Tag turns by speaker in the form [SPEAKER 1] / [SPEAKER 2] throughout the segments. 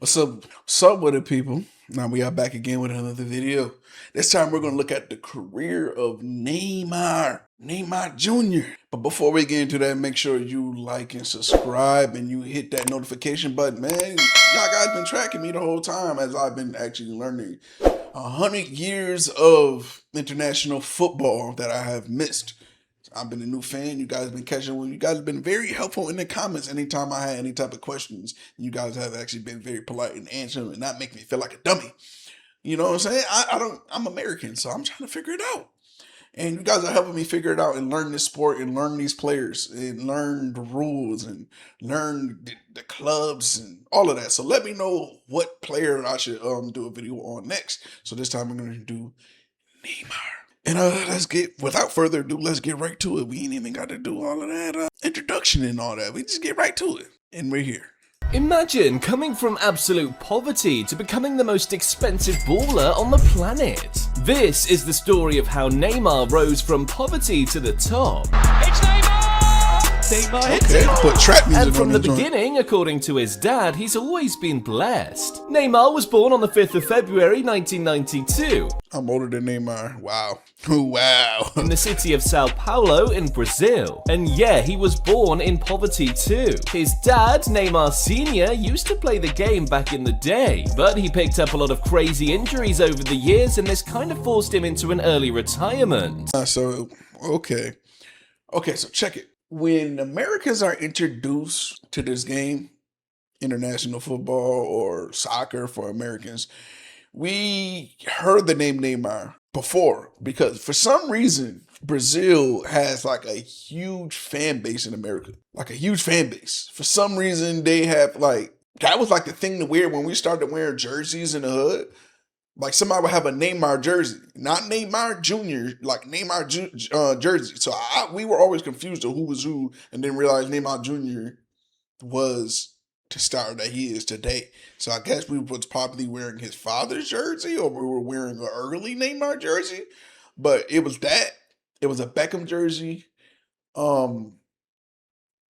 [SPEAKER 1] What's up with it, people? Now we are back again with another video. This time we're going to look at the career of Neymar Jr. But before we get into that, make sure you like and subscribe and you hit that notification button, man. Y'all guys been tracking me the whole time as I've been actually learning 100 years of international football that I have missed. I've been a new fan. You guys have been catching on. You guys have been very helpful in the comments anytime I had any type of questions. You guys have actually been very polite in answering and not make me feel like a dummy. You know what I'm saying? I'm American, so I'm trying to figure it out. And you guys are helping me figure it out and learn this sport and learn these players and learn the rules and learn the clubs and all of that. So let me know what player I should do a video on next. So this time I'm going to do Neymar. And without further ado, let's get right to it. We ain't even got to do all of that introduction and all that. We just get right to it. And we're here.
[SPEAKER 2] Imagine coming from absolute poverty to becoming the most expensive baller on the planet. This is the story of how Neymar rose from poverty to the top. It's Neymar! Neymar hits it.
[SPEAKER 1] Put trap music
[SPEAKER 2] And from
[SPEAKER 1] on
[SPEAKER 2] the
[SPEAKER 1] joint.
[SPEAKER 2] beginning, according to his dad, he's always been blessed. Neymar was born on the 5th of February 1992.
[SPEAKER 1] I'm older than Neymar. Wow. Wow.
[SPEAKER 2] In the city of Sao Paulo in Brazil. And yeah, he was born in poverty too. His dad, Neymar Sr., used to play the game back in the day, but he picked up a lot of crazy injuries over the years and this kind of forced him into an early retirement.
[SPEAKER 1] Okay, so check it. When Americans are introduced to this game, international football or soccer for Americans, we heard the name Neymar before because for some reason Brazil has like a huge fan base in America, like a huge fan base. For some reason they have that was like the thing to wear when we started wearing jerseys in the hood. Like somebody would have a Neymar jersey, not Neymar Jr., like Neymar jersey. So we were always confused of who was who and then realized Neymar Jr. was the star that he is today. So I guess we was probably wearing his father's jersey or we were wearing an early Neymar jersey. But it was that. It was a Beckham jersey, a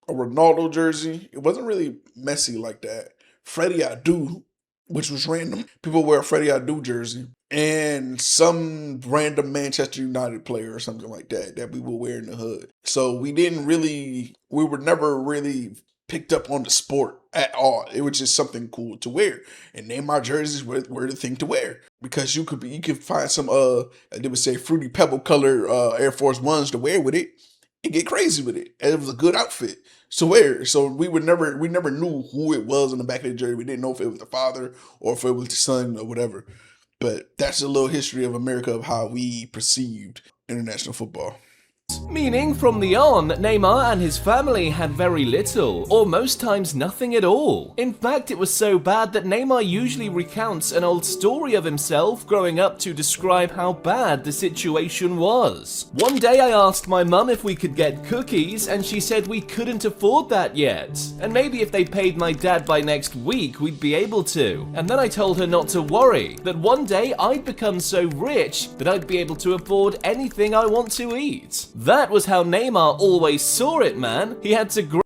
[SPEAKER 1] Ronaldo jersey. It wasn't really messy like that. Freddie Adu, which was random. People wear a Freddie Adu jersey. And some random Manchester United player or something like that we were wearing in the hood. So we were never really picked up on the sport at all. It was just something cool to wear. And Neymar jerseys were the thing to wear. Because you could find some, they would say fruity pebble color Air Force Ones to wear with it. And get crazy with it. And it was a good outfit to wear. So we never knew who it was on the back of the jersey. We didn't know if it was the father or if it was the son or whatever. But that's a little history of America of how we perceived international football.
[SPEAKER 2] Meaning from the on, Neymar and his family had very little, or most times nothing at all. In fact, it was so bad that Neymar usually recounts an old story of himself growing up to describe how bad the situation was. One day I asked my mum if we could get cookies, and she said we couldn't afford that yet. And maybe if they paid my dad by next week, we'd be able to. And then I told her not to worry, that one day I'd become so rich that I'd be able to afford anything I want to eat. That was how Neymar always saw it, man. He had to grow.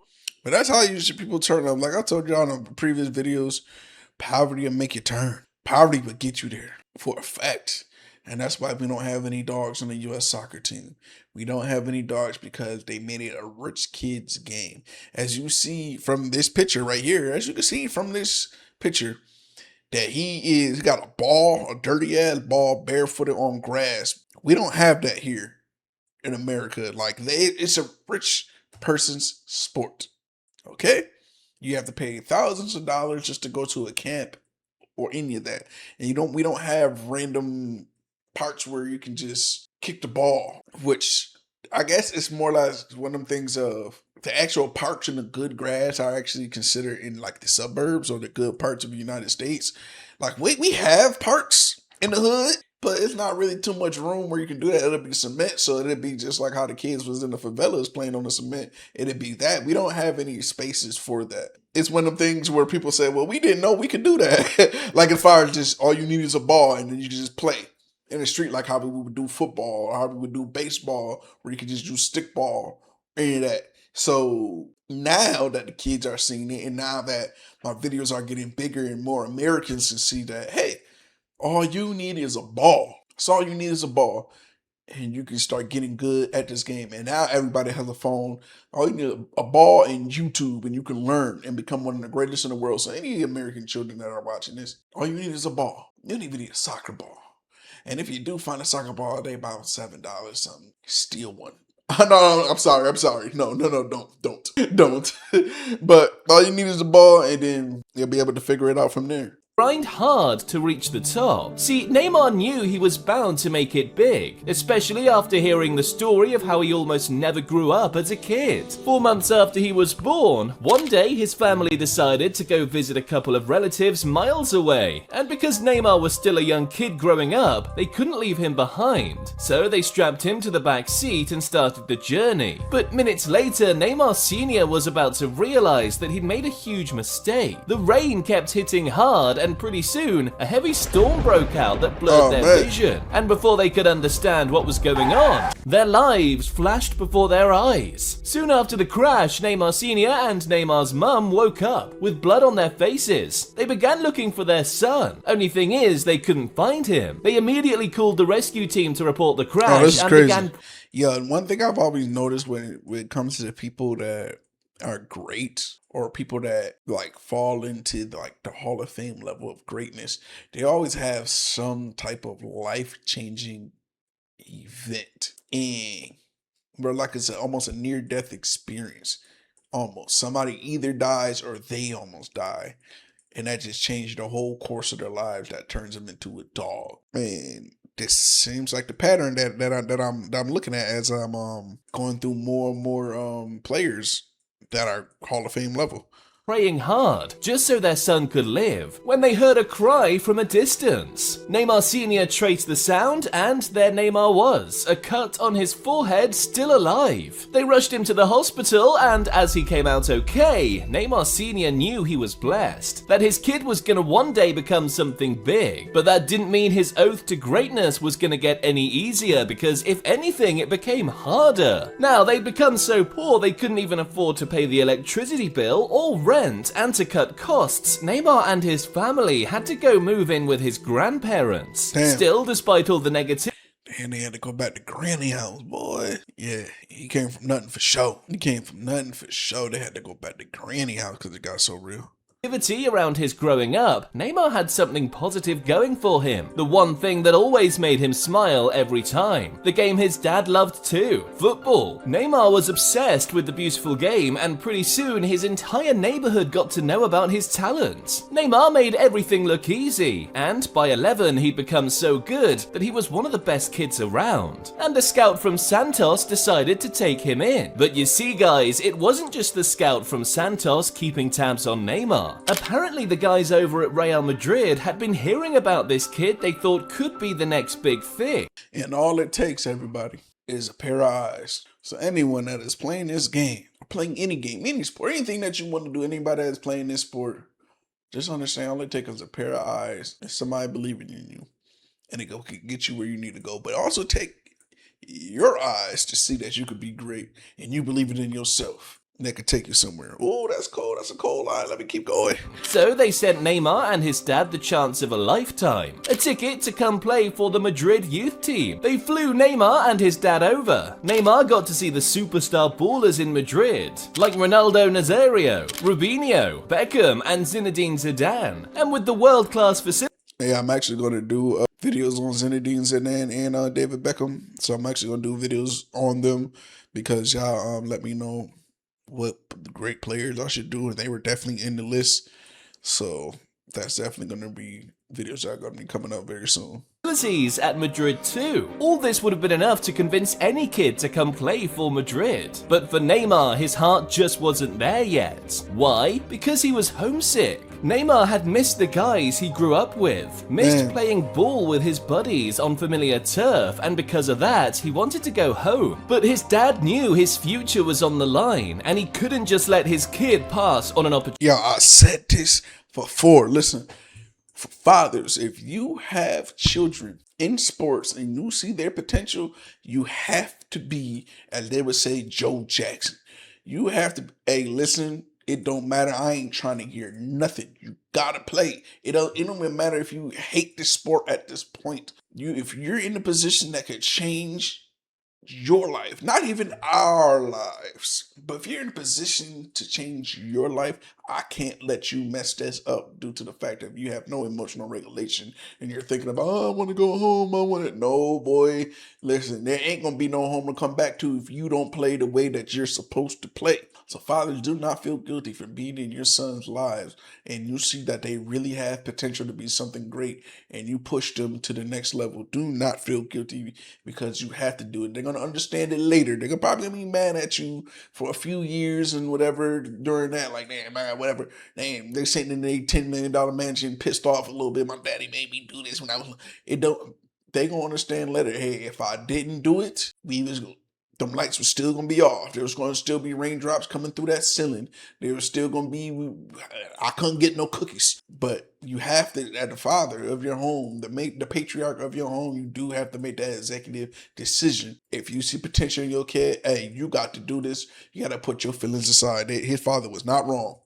[SPEAKER 1] But that's how usually people turn up. Like I told y'all in previous videos, poverty will make you turn. Poverty will get you there for a fact. And that's why we don't have any dogs on the U.S. soccer team. We don't have any dogs because they made it a rich kid's game. As you see from this picture right here, as you can see from this picture, that he got a ball, a dirty ass ball, barefooted on grass. We don't have that here in America. It's a rich person's sport. Okay? You have to pay thousands of dollars just to go to a camp or any of that. And we don't have random parts where you can just kick the ball, which I guess it's more like one of them things of the actual parks and the good grass are actually considered in like the suburbs or the good parts of the United States. Like we have parks in the hood, but it's not really too much room where you can do that. It'll be cement, so it'll be just like how the kids was in the favelas playing on the cement. It'll be that. We don't have any spaces for that. It's one of them things where people say, well, we didn't know we could do that. Like as far as just all you need is a ball and then you just play in the street like how we would do football or how we would do baseball where you could just do stick ball, any of that. So Now that the kids are seeing it, and now that my videos are getting bigger and more Americans can see that, hey, all you need is a ball. That's all you need is a ball. And you can start getting good at this game. And now everybody has a phone. All you need is a ball and YouTube, and you can learn and become one of the greatest in the world. So any American children that are watching this, all you need is a ball. You don't even need a soccer ball. And if you do find a soccer ball, they about $7 something. Steal one. No, I'm sorry. No, don't. But all you need is a ball, and then you'll be able to figure it out from there.
[SPEAKER 2] Grind hard to reach the top. See, Neymar knew he was bound to make it big, especially after hearing the story of how he almost never grew up as a kid. 4 months after he was born, one day his family decided to go visit a couple of relatives miles away, and because Neymar was still a young kid growing up, they couldn't leave him behind. So they strapped him to the back seat and started the journey. But minutes later, Neymar Sr. was about to realize that he'd made a huge mistake. The rain kept hitting hard, and pretty soon, a heavy storm broke out that blurred their vision. And before they could understand what was going on, their lives flashed before their eyes. Soon after the crash, Neymar Sr. and Neymar's mum woke up with blood on their faces. They began looking for their son. Only thing is, they couldn't find him. They immediately called the rescue team to report the crash.
[SPEAKER 1] This is crazy. Yeah, and one thing I've always noticed when it comes to the people that are great, or people that like fall into like the Hall of Fame level of greatness, they always have some type of life-changing event, and where like it's almost a near-death experience. Almost somebody either dies or they almost die, and that just changed the whole course of their lives. That turns them into a dog. And this seems like the pattern that I'm looking at as I'm going through more and more players that are Hall of Fame level.
[SPEAKER 2] Praying hard just so their son could live when they heard a cry from a distance. Neymar Sr. traced the sound, and there Neymar was, a cut on his forehead, still alive. They rushed him to the hospital, and as he came out okay, Neymar Sr. knew he was blessed, that his kid was gonna one day become something big. But that didn't mean his oath to greatness was gonna get any easier, because if anything, it became harder. Now, they'd become so poor they couldn't even afford to pay the electricity bill or rent, and to cut costs, Neymar and his family had to go move in with his grandparents.
[SPEAKER 1] Damn.
[SPEAKER 2] Still, despite all the negativity,
[SPEAKER 1] And they had to go back to granny house, boy. Yeah, he came from nothing for show. They had to go back to granny house because it got so real.
[SPEAKER 2] around his growing up, Neymar had something positive going for him. The one thing that always made him smile every time. The game his dad loved too, football. Neymar was obsessed with the beautiful game, and pretty soon his entire neighborhood got to know about his talent. Neymar made everything look easy, and by 11 he'd become so good that he was one of the best kids around. And a scout from Santos decided to take him in. But you see guys, it wasn't just the scout from Santos keeping tabs on Neymar. Apparently the guys over at Real Madrid had been hearing about this kid they thought could be the next big thing.
[SPEAKER 1] And all it takes, everybody, is a pair of eyes. So anyone that is playing this game, or playing any game, any sport, anything that you want to do, anybody that is playing this sport, just understand all it takes is a pair of eyes and somebody believing in you. And it can get you where you need to go. But also take your eyes to see that you could be great and you believe it in yourself. That could take you somewhere. Oh, that's cold. That's a cold line. Let me keep going.
[SPEAKER 2] So they sent Neymar and his dad the chance of a lifetime. A ticket to come play for the Madrid youth team. They flew Neymar and his dad over. Neymar got to see the superstar ballers in Madrid, like Ronaldo Nazario, Rubinho, Beckham, and Zinedine Zidane. And with the world-class facility,
[SPEAKER 1] yeah, I'm actually going to do videos on Zinedine Zidane and David Beckham. So I'm actually going to do videos on them because y'all let me know what great players I should do, and they were definitely in the list. So that's definitely going to be videos that are going to be coming up very soon.
[SPEAKER 2] At Madrid too. All this would have been enough to convince any kid to come play for Madrid. But for Neymar, his heart just wasn't there yet. Why? Because he was homesick. Neymar had missed the guys he grew up with, missed playing ball with his buddies on familiar turf, and because of that, he wanted to go home. But his dad knew his future was on the line, and he couldn't just let his kid pass on an opportunity.
[SPEAKER 1] Yeah, I said this before. Listen, for fathers, if you have children in sports and you see their potential, you have to be, as they would say, Joe Jackson. You have to, hey, listen, it don't matter. I ain't trying to hear nothing. You gotta play. It don't even matter if you hate the sport at this point. If you're in a position that could change your life, not even our lives, but if you're in a position to change your life, I can't let you mess this up due to the fact that you have no emotional regulation and you're thinking about, oh, I want to go home. I want to. No, boy, listen, there ain't going to be no home to come back to if you don't play the way that you're supposed to play. So fathers, do not feel guilty for being in your sons' lives and you see that they really have potential to be something great and you push them to the next level. Do not feel guilty because you have to do it. They're going to understand it later. They're probably going to be mad at you for a few years and whatever during that. Like, damn, man, whatever. Damn, they're sitting in a $10 million mansion pissed off a little bit. My daddy made me do this when I was... It don't... They going to understand later, hey, if I didn't do it, them lights were still going to be off. There was going to still be raindrops coming through that ceiling. There was still going to be, I couldn't get no cookies. But you have to, as the father of your home, the patriarch of your home, you do have to make that executive decision. If you see potential in your kid, hey, you got to do this. You got to put your feelings aside. His father was not wrong.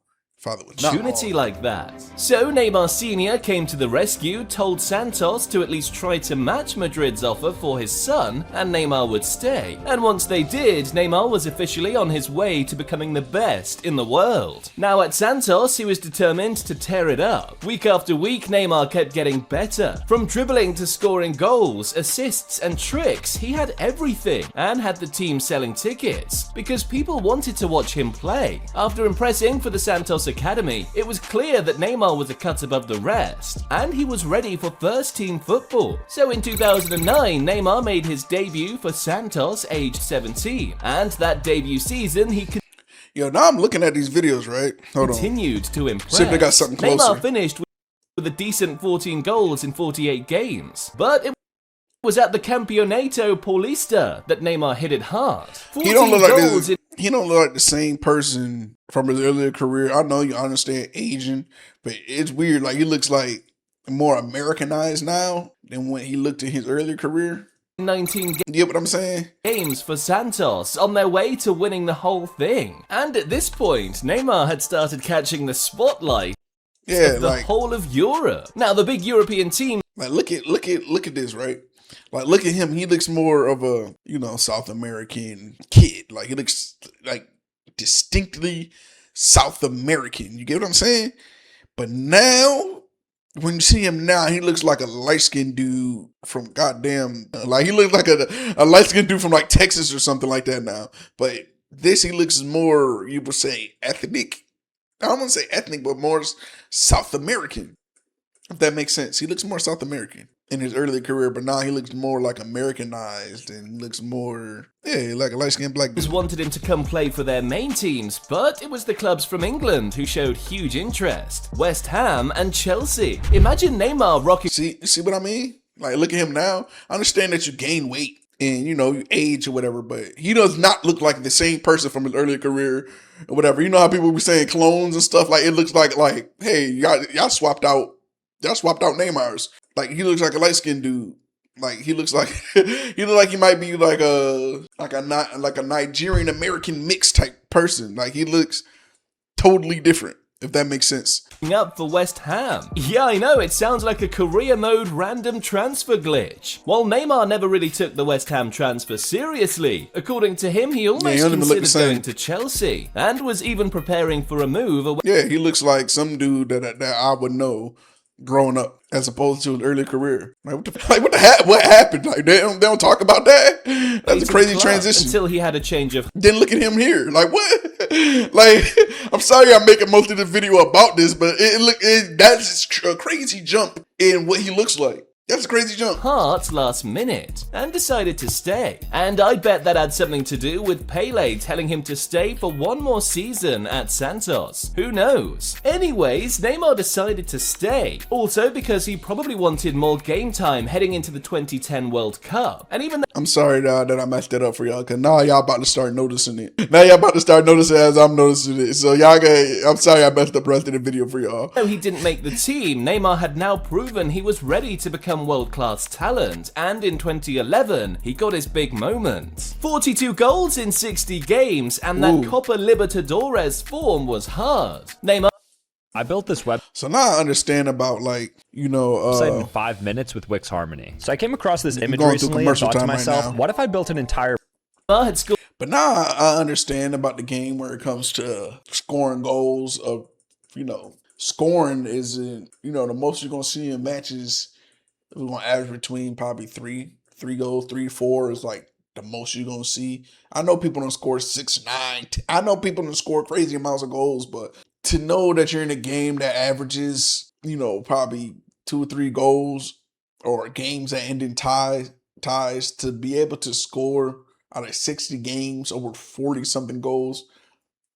[SPEAKER 2] Opportunity like that. So Neymar Sr. came to the rescue, told Santos to at least try to match Madrid's offer for his son, and Neymar would stay. And once they did, Neymar was officially on his way to becoming the best in the world. Now at Santos, he was determined to tear it up. Week after week, Neymar kept getting better. From dribbling to scoring goals, assists, and tricks, he had everything, and had the team selling tickets, because people wanted to watch him play. After impressing for the Santos academy, it was clear that Neymar was a cut above the rest, and he was ready for first-team football. So in 2009, Neymar made his debut for Santos aged 17, and that debut season he
[SPEAKER 1] now I'm looking at these videos, right?
[SPEAKER 2] continued to impress.
[SPEAKER 1] See if they got something closer.
[SPEAKER 2] Neymar finished with a decent 14 goals in 48 games, but it was at the Campeonato Paulista that Neymar hit it hard.
[SPEAKER 1] He don't look like the same person from his earlier career. I know you understand aging, but it's weird. Like, he looks like more Americanized now than when he looked in his earlier career.
[SPEAKER 2] 19
[SPEAKER 1] You get what I'm saying?
[SPEAKER 2] games for Santos, on their way to winning the whole thing. And at this point, Neymar had started catching the spotlight of the whole of Europe. Now, the big European team...
[SPEAKER 1] Like, look at this, right? Like, look at him. He looks more of a, South American kid. Like, he looks like distinctly South American. You get what I'm saying? But now, when you see him now, he looks like a light-skinned dude from he looks like a light-skinned dude from like Texas or something like that now. But he looks more, you would say, ethnic. I don't want to say ethnic, but more South American. If that makes sense. He looks more South American in his early career, but now he looks more like Americanized and looks more, like a light-skinned black dude.
[SPEAKER 2] Wanted him to come play for their main teams, but it was the clubs from England who showed huge interest. West Ham and Chelsea. Imagine Neymar rocking...
[SPEAKER 1] See what I mean? Like, look at him now. I understand that you gain weight and, you age or whatever, but he does not look like the same person from his earlier career or whatever. You know how people be saying clones and stuff? Like, it looks like hey, y'all swapped out Neymar's. Like, he looks like a light-skinned dude. Like, he looks like he might be like a Nigerian American mix type person. Like, he looks totally different, if that makes sense.
[SPEAKER 2] Up for West Ham. Yeah, I know, it sounds like a career mode random transfer glitch. While Neymar never really took the West Ham transfer seriously, according to him, he almost considered going to Chelsea, and was even preparing for a move away.
[SPEAKER 1] Yeah, he looks like some dude that I would know growing up, as opposed to his early career. What happened? Like, they don't talk about that. That's a crazy transition.
[SPEAKER 2] Until he had a change of...
[SPEAKER 1] Then look at him here. Like, what? Like, I'm sorry I'm making most of the video about this, but that's a crazy jump in what he looks like. That's a crazy jump.
[SPEAKER 2] Heart last minute, and decided to stay. And I bet that had something to do with Pele telling him to stay for one more season at Santos. Who knows? Anyways, Neymar decided to stay. Also because he probably wanted more game time heading into the 2010 World Cup. And even
[SPEAKER 1] I'm sorry that I messed that up for y'all, because now y'all about to start noticing it. Now y'all about to start noticing as I'm noticing it. So I'm sorry I messed up the rest of the video for y'all.
[SPEAKER 2] though he didn't make the team, Neymar had now proven he was ready to become become world-class talent, and in 2011, he got his big moment. 42 goals in 60 games, and that Copa Libertadores form was hard. Neymar.
[SPEAKER 3] I built this website
[SPEAKER 1] So now I understand about, like,
[SPEAKER 3] in 5 minutes with Wix Harmony. So I came across this image
[SPEAKER 1] going through
[SPEAKER 3] recently and
[SPEAKER 1] commercial
[SPEAKER 3] thought to
[SPEAKER 1] time right
[SPEAKER 3] myself,
[SPEAKER 1] now.
[SPEAKER 3] what if I built an entire
[SPEAKER 2] had scored
[SPEAKER 1] But now I understand about the game where it comes to scoring goals. Of scoring isn't the most you're gonna see in matches. We're gonna average between probably three goals, 3-4 is like the most you're gonna see. I know people don't score 6, 9. I know people don't score crazy amounts of goals, but to know that you're in a game that averages, probably 2 or 3 goals, or games that end in ties, to be able to score out of 60 games over 40 something goals,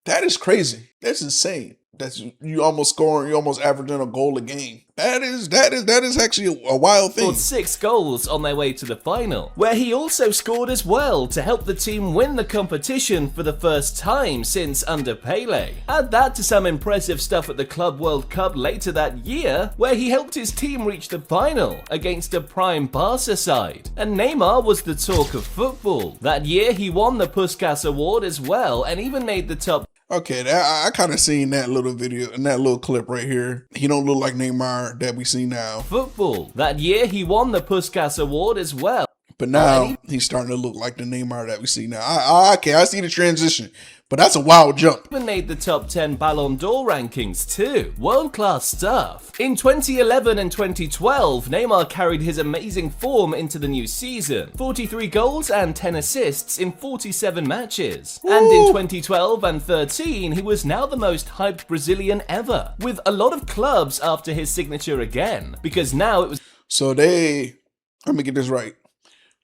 [SPEAKER 1] that is crazy. That's insane. That's you almost averaging a goal a game. That is actually a wild thing.
[SPEAKER 2] 6 goals on their way to the final, where he also scored as well to help the team win the competition for the first time since under Pele. Add that to some impressive stuff at the Club World Cup later that year, where he helped his team reach the final against a prime Barca side. And Neymar was the talk of football. That year he won the Puskás Award as well, and even made the top.
[SPEAKER 1] Okay, I kind of seen that little video and that little clip right here. He don't look like Neymar that we see now.
[SPEAKER 2] Football. That year he won the Puskás Award as well.
[SPEAKER 1] But now he's starting to look like the Neymar that we see now. I see the transition, but that's a wild jump.
[SPEAKER 2] Even made the top 10 Ballon d'Or rankings too. World-class stuff. In 2011 and 2012, Neymar carried his amazing form into the new season. 43 goals and 10 assists in 47 matches. Woo! And in 2012 and 13, he was now the most hyped Brazilian ever, with a lot of clubs after his signature again, because now it was.
[SPEAKER 1] So let me get this right.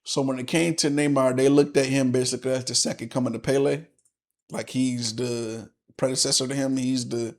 [SPEAKER 1] So when it came to Neymar, they looked at him basically as the second coming to Pele. Like he's the predecessor to him. He's the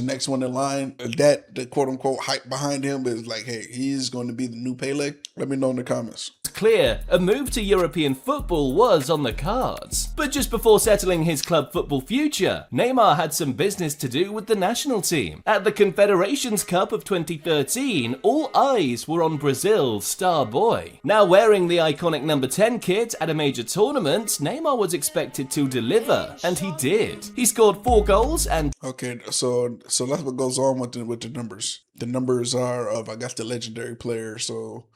[SPEAKER 1] next one in line. That the quote unquote hype behind him is like, hey, he's going to be the new Pele. Let me know in the comments.
[SPEAKER 2] Clear, a move to European football was on the cards. But just before settling his club football future, Neymar had some business to do with the national team. At the Confederations Cup of 2013, all eyes were on Brazil's star boy. Now wearing the iconic number 10 kit at a major tournament, Neymar was expected to deliver, and he did. He scored 4 goals and.
[SPEAKER 1] Okay, so that's what goes on with the numbers. The numbers are of, I guess, the legendary player, so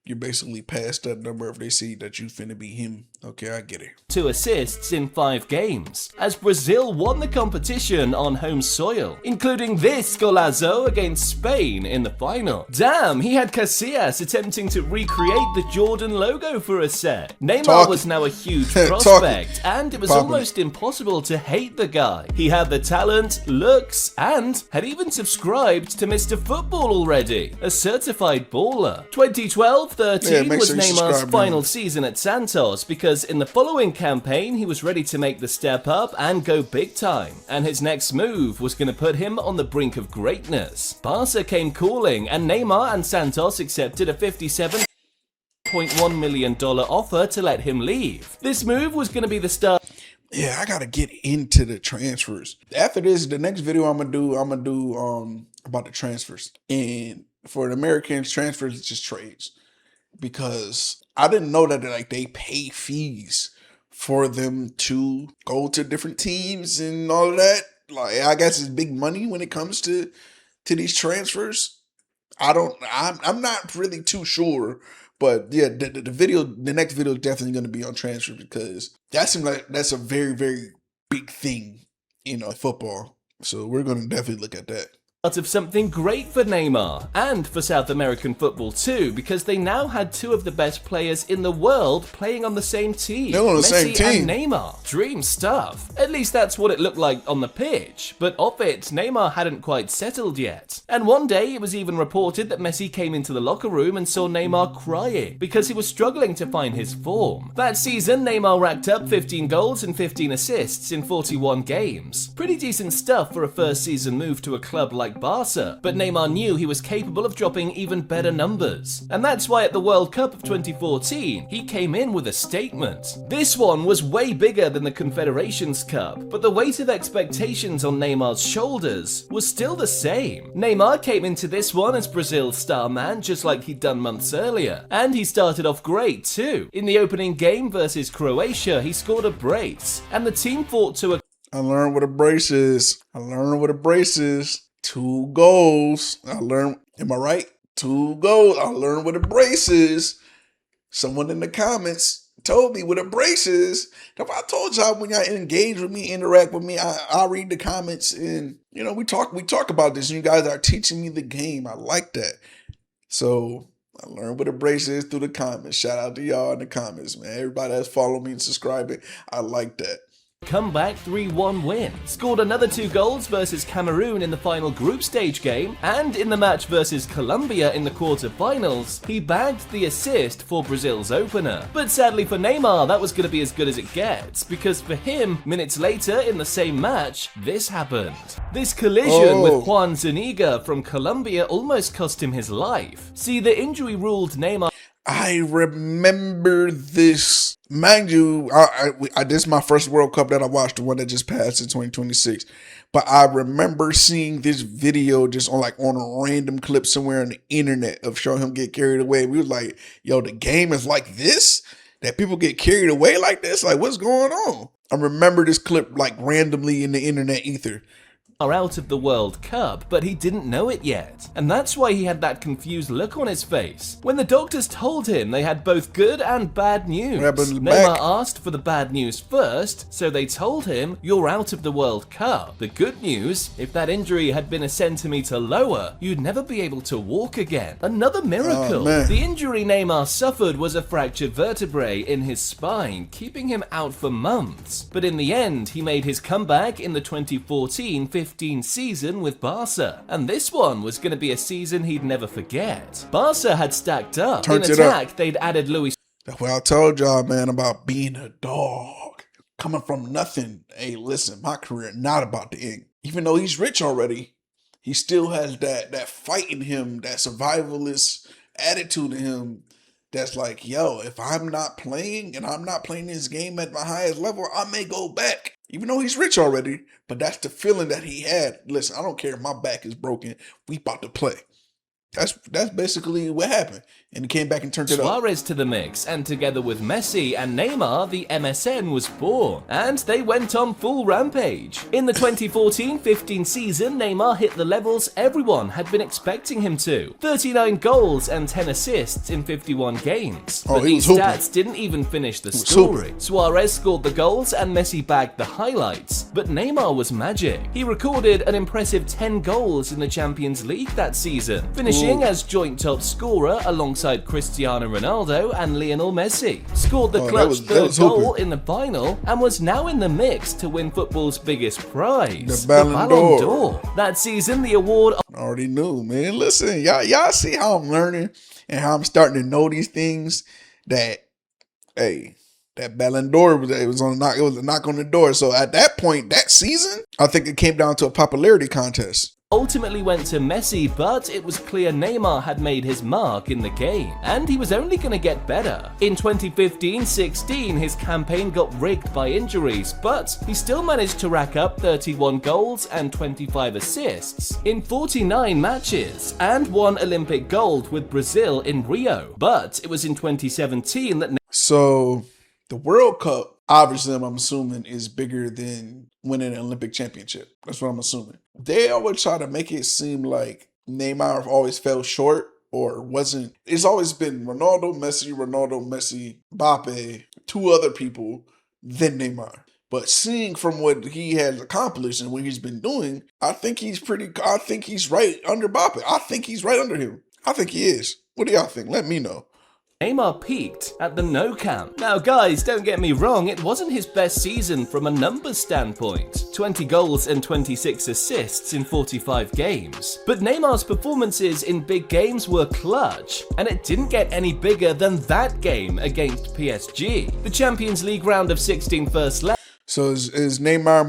[SPEAKER 1] you basically pass that number if they see that you finna be him. Okay, I get it.
[SPEAKER 2] 2 assists in 5 games, as Brazil won the competition on home soil, including this golazo against Spain in the final. Damn, he had Casillas attempting to recreate the Jordan logo for a set. Neymar was now a huge prospect, and it was almost impossible to hate the guy. He had the talent, looks, and had even subscribed to Mr. Football already, a certified baller. 2012-13 was Neymar's final season at Santos, because in the following campaign he was ready to make the step up and go big time, and his next move was going to put him on the brink of greatness. Barca came calling, and Neymar and Santos accepted a $57.1 million offer to let him leave. This move was going to be the start.
[SPEAKER 1] Yeah, I gotta get into the transfers. After this, the next video I'm gonna do about the transfers. And for the Americans, transfers is just trades. Because I didn't know that they pay fees for them to go to different teams and all of that. Like, I guess it's big money when it comes to these transfers. I'm not really too sure, but yeah, the next video is definitely going to be on transfer, because that seems like that's a very, very big thing in football. So we're going to definitely look at that.
[SPEAKER 2] Of something great for Neymar, and for South American football too, because they now had 2 of the best players in the world playing on the same team.
[SPEAKER 1] They're on the same team.
[SPEAKER 2] And Neymar. Dream stuff. At least that's what it looked like on the pitch, but off it, Neymar hadn't quite settled yet. And one day it was even reported that Messi came into the locker room and saw Neymar crying because he was struggling to find his form. That season, Neymar racked up 15 goals and 15 assists in 41 games. Pretty decent stuff for a first season move to a club like like Barca, but Neymar knew he was capable of dropping even better numbers. And that's why at the World Cup of 2014, he came in with a statement. This one was way bigger than the Confederations Cup, but the weight of expectations on Neymar's shoulders was still the same. Neymar came into this one as Brazil's star man, just like he'd done months earlier, and he started off great too. In the opening game versus Croatia, he scored a brace, and the team fought to a
[SPEAKER 1] I learned what a brace is. 2 goals. Am I right? 2 goals. I learned what a brace is. Someone in the comments told me what a brace is. If I told y'all, when y'all engage with me, interact with me, I read the comments, and we talk about this, and you guys are teaching me the game. I like that. So I learned what a brace is through the comments. Shout out to y'all in the comments, man. Everybody that's following me and subscribing, I like that.
[SPEAKER 2] comeback 3-1 win, scored another 2 goals versus Cameroon in the final group stage game, and in the match versus Colombia in the quarter-finals, he bagged the assist for Brazil's opener. But sadly for Neymar, that was going to be as good as it gets, because for him, minutes later in the same match, this happened. This collision with Juan Zuniga from Colombia almost cost him his life. See, the injury ruled Neymar.
[SPEAKER 1] I remember this. Mind you, this is my first World Cup that I watched, the one that just passed in 2026. But I remember seeing this video just on a random clip somewhere on the internet of showing him get carried away. We was like, yo, the game is like this? That people get carried away like this? Like, what's going on? I remember this clip randomly in the internet ether.
[SPEAKER 2] Out of the World Cup, but he didn't know it yet. And that's why he had that confused look on his face when the doctors told him they had both good and bad news. Neymar asked for the bad news first, so they told him, you're out of the World Cup. The good news, if that injury had been a centimeter lower, you'd never be able to walk again. Another miracle. The injury Neymar suffered was a fractured vertebrae in his spine, keeping him out for months. But in the end, he made his comeback in the 2014-15 season with Barca, and this one was going to be a season he'd never forget. Barca had stacked up. In attack, they'd added Luis.
[SPEAKER 1] That's what I told y'all, man, about being a dog. Coming from nothing. Hey, listen, my career not about to end. Even though he's rich already, he still has that fight in him, that survivalist attitude in him. That's like, yo, if I'm not playing and I'm not playing this game at my highest level, I may go back. Even though he's rich already, but that's the feeling that he had. Listen, I don't care if my back is broken. We about to play. That's basically what happened. And he came back and turned it up.
[SPEAKER 2] Suarez to the mix, and together with Messi and Neymar, the MSN was born. And they went on full rampage. In the 2014-15 season, Neymar hit the levels everyone had been expecting him to. 39 goals and 10 assists in 51 games. But these stats didn't even finish the story. Suarez scored the goals and Messi bagged the highlights. But Neymar was magic. He recorded an impressive 10 goals in the Champions League that season, finishing as joint top scorer alongside Cristiano Ronaldo and Lionel Messi. Scored the clutch third goal in the final and was now in the mix to win football's biggest prize, the Ballon d'Or. That season, the award.
[SPEAKER 1] I already knew, man. Listen, y'all see how I'm learning and how I'm starting to know these things. That Ballon d'Or was a knock on the door. So at that point, that season, I think it came down to a popularity contest.
[SPEAKER 2] Ultimately went to Messi, but it was clear Neymar had made his mark in the game, and he was only going to get better. In 2015-16, his campaign got rigged by injuries, but he still managed to rack up 31 goals and 25 assists in 49 matches, and won Olympic gold with Brazil in Rio. But it was in 2017 that
[SPEAKER 1] So the World Cup, obviously, I'm assuming, is bigger than winning an Olympic championship. That's what I'm assuming. They always try to make it seem like Neymar always fell short or wasn't. It's always been Ronaldo, Messi, Mbappe, 2 other people than Neymar. But seeing from what he has accomplished and what he's been doing, I think he's right under Mbappe. I think he's right under him. I think he is. What do y'all think? Let me know.
[SPEAKER 2] Neymar peaked at the Nou Camp. Now guys, don't get me wrong, it wasn't his best season from a numbers standpoint. 20 goals and 26 assists in 45 games. But Neymar's performances in big games were clutch, and it didn't get any bigger than that game against PSG. The Champions League round of 16 first leg.
[SPEAKER 1] So is Neymar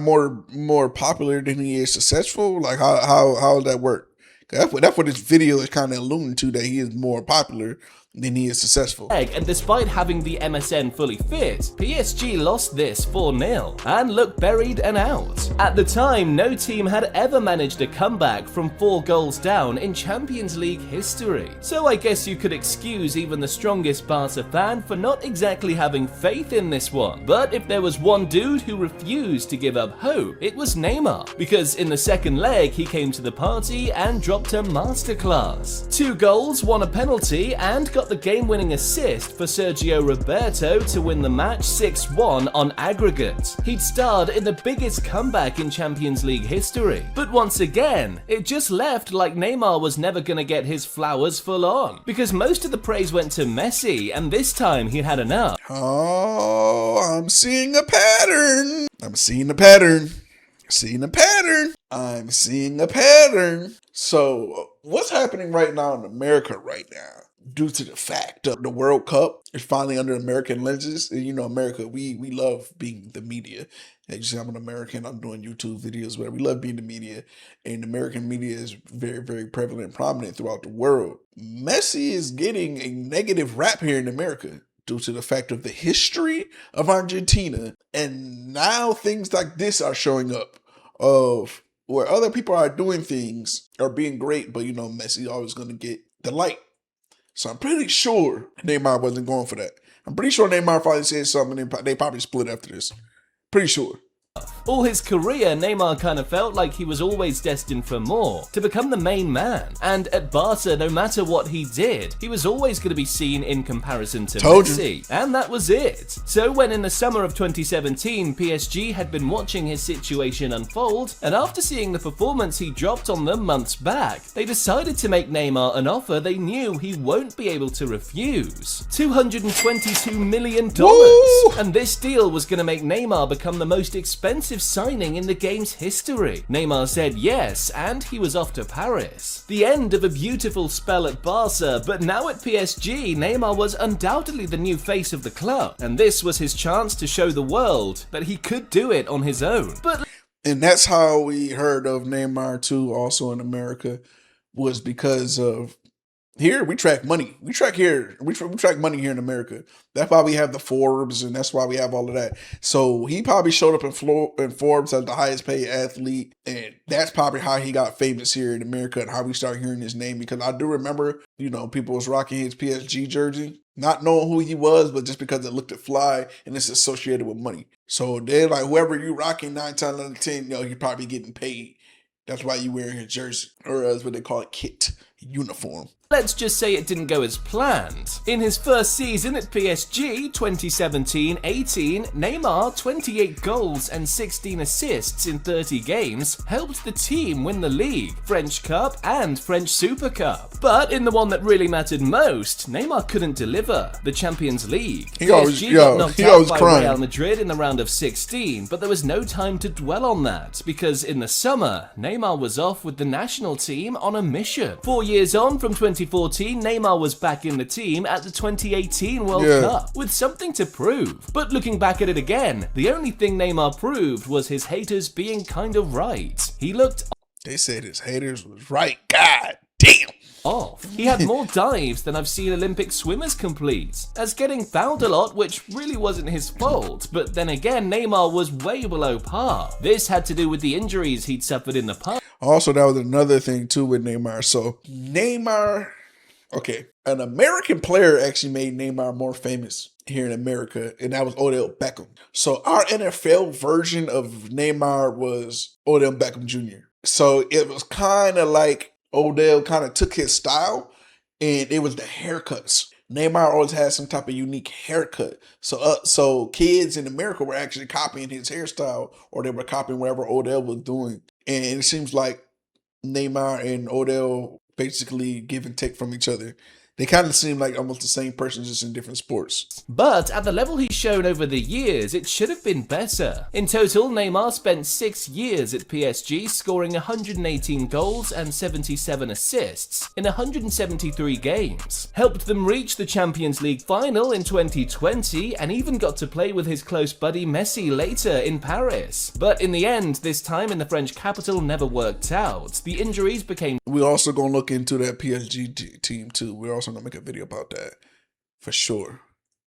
[SPEAKER 1] more popular than he is successful? Like how does that work? That's what this video is kind of alluding to, that he is more popular than he is successful.
[SPEAKER 2] And despite having the MSN fully fit, PSG lost this 4-0 and looked buried and out. At the time, no team had ever managed a comeback from 4 goals down in Champions League history. So I guess you could excuse even the strongest Barca fan for not exactly having faith in this one. But if there was one dude who refused to give up hope, it was Neymar, because in the second leg he came to the party and dropped a masterclass. 2 goals, 1 a penalty, and got the game-winning assist for Sergio Roberto to win the match 6-1 on aggregate. He'd starred in the biggest comeback in Champions League history. But once again, it just left like Neymar was never gonna get his flowers full on, because most of the praise went to Messi, and this time he had enough.
[SPEAKER 1] Oh, I'm seeing a pattern. I'm seeing a pattern. Seeing a pattern. I'm seeing a pattern. So what's happening right now in America right now? Due to the fact that the World Cup is finally under American lenses. And you know, America, we love being the media. As you see, I'm an American, I'm doing YouTube videos, where we love being the media. And American media is very, very prevalent and prominent throughout the world. Messi is getting a negative rap here in America due to the fact of the history of Argentina. And now things like this are showing up, of where other people are doing things, are being great, but you know, Messi always going to get the light. So I'm pretty sure Neymar wasn't going for that. I'm pretty sure Neymar probably said something and they probably split after this. Pretty sure.
[SPEAKER 2] All his career, Neymar kind of felt like he was always destined for more, to become the main man. And at Barca, no matter what he did, he was always going to be seen in comparison to Messi. And that was it. So when in the summer of 2017, PSG had been watching his situation unfold, and after seeing the performance he dropped on them months back, they decided to make Neymar an offer they knew he won't be able to refuse. $222 million.
[SPEAKER 1] Woo!
[SPEAKER 2] And this deal was going to make Neymar become the most expensive signing in the game's history. Neymar said yes, and he was off to Paris. The end of a beautiful spell at Barca, but now at PSG, Neymar was undoubtedly the new face of the club, and this was his chance to show the world that he could do it on his own.
[SPEAKER 1] And that's how we heard of Neymar too, also in America, was because of here we track money. We track money here in America. That's why we have the Forbes, and that's why we have all of that. So he probably showed up in Forbes as the highest paid athlete, and that's probably how he got famous here in America and how we start hearing his name. Because I do remember, you know, people was rocking his PSG jersey, not knowing who he was, but just because it looked fly and it's associated with money. So they're like, whoever you rocking 9 times out of 10, you know, you're probably getting paid. That's why you wearing his jersey, or as what they call it, kit, uniform.
[SPEAKER 2] Let's just say it didn't go as planned. In his first season at PSG, 2017-18, Neymar, 28 goals and 16 assists in 30 games, helped the team win the league, French Cup and French Super Cup. But in the one that really mattered most, Neymar couldn't deliver, the Champions League. PSG got knocked out by Real Madrid in the round of 16, but there was no time to dwell on that, because in the summer, Neymar was off with the national team on a mission. 4 years on from 2014, Neymar was back in the team at the 2018 World Cup with something to prove. But looking back at it again, the only thing Neymar proved was his haters being kind of right. He looked...
[SPEAKER 1] They said his haters was right. God damn.
[SPEAKER 2] Off. He had more dives than I've seen Olympic swimmers complete, as getting fouled a lot, which really wasn't his fault. But then again, Neymar was way below par. This had to do with the injuries he'd suffered in the past.
[SPEAKER 1] Also, that was another thing too with Neymar. So Neymar, okay, an American player actually made Neymar more famous here in America, and that was Odell Beckham. So our NFL version of Neymar was Odell Beckham Jr. So it was kind of like Odell kind of took his style, and it was the haircuts. Neymar always had some type of unique haircut. So kids in America were actually copying his hairstyle, or they were copying whatever Odell was doing. And it seems like Neymar and Odell basically give and take from each other. They kind of seem like almost the same person, just in different sports.
[SPEAKER 2] But at the level he's shown over the years, it should have been better. In total, Neymar spent 6 years at PSG, scoring 118 goals and 77 assists in 173 games. Helped them reach the Champions League final in 2020 and even got to play with his close buddy Messi later in Paris. But in the end, this time in the French capital never worked out. The injuries became...
[SPEAKER 1] We're also going to look into that PSG team too. We're also going to make a video about that for sure.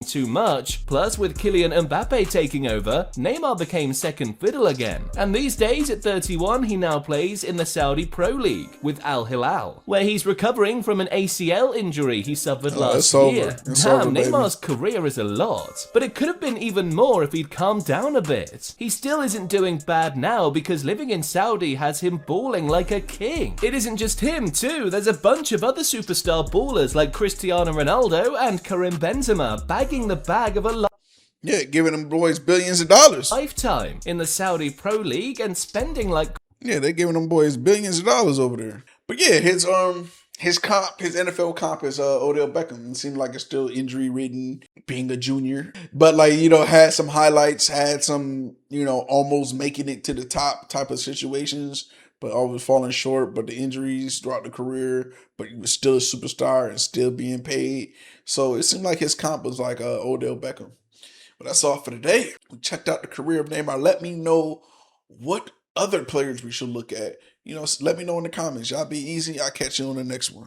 [SPEAKER 2] Too much, plus with Kylian Mbappe taking over, Neymar became second fiddle again. And these days at 31, he now plays in the Saudi Pro League with Al Hilal, where he's recovering from an ACL injury he suffered last year. Damn, Neymar's career is a lot, but it could have been even more if he'd calmed down a bit. He still isn't doing bad now because living in Saudi has him balling like a king. It isn't just him too, there's a bunch of other superstar ballers like Cristiano Ronaldo and Karim Benzema bagging the bag of a
[SPEAKER 1] giving them boys billions of dollars.
[SPEAKER 2] Lifetime in the Saudi Pro League and spending like...
[SPEAKER 1] Yeah, they're giving them boys billions of dollars over there. But yeah, his NFL comp is Odell Beckham. It seemed like it's still injury ridden, being a junior. But like, had some highlights, had some, almost making it to the top type of situations, but always falling short. But the injuries throughout the career, but he was still a superstar and still being paid. So it seemed like his comp was like Odell Beckham. But that's all for today. We checked out the career of Neymar. Let me know what other players we should look at. Let me know in the comments. Y'all be easy. I'll catch you on the next one.